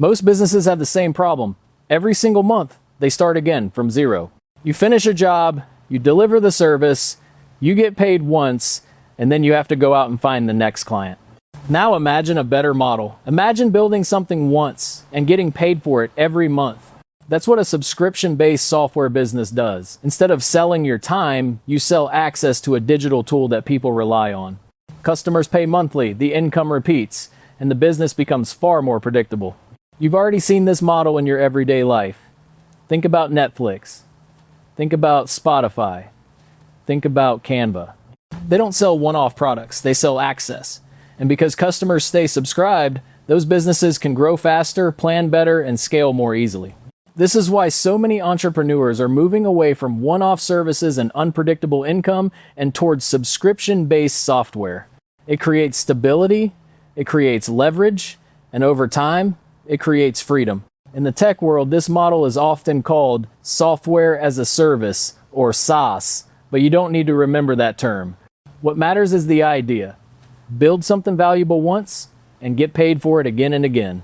Most businesses have the same problem. Every single month, they start again from zero. You finish a job, you deliver the service, you get paid once, and then you have to go out and find the next client. Now imagine a better model. Imagine building something once and getting paid for it every month. That's what a subscription-based software business does. Instead of selling your time, you sell access to a digital tool that people rely on. Customers pay monthly, the income repeats, and the business becomes far more predictable. You've already seen this model in your everyday life. Think about Netflix. Think about Spotify. Think about Canva. They don't sell one-off products, they sell access. And because customers stay subscribed, those businesses can grow faster, plan better, and scale more easily. This is why so many entrepreneurs are moving away from one-off services and unpredictable income and towards subscription-based software. It creates stability, it creates leverage, and over time, it creates freedom. In the tech world, this model is often called software as a service, or SaaS, but you don't need to remember that term. What matters is the idea. Build something valuable once and get paid for it again and again.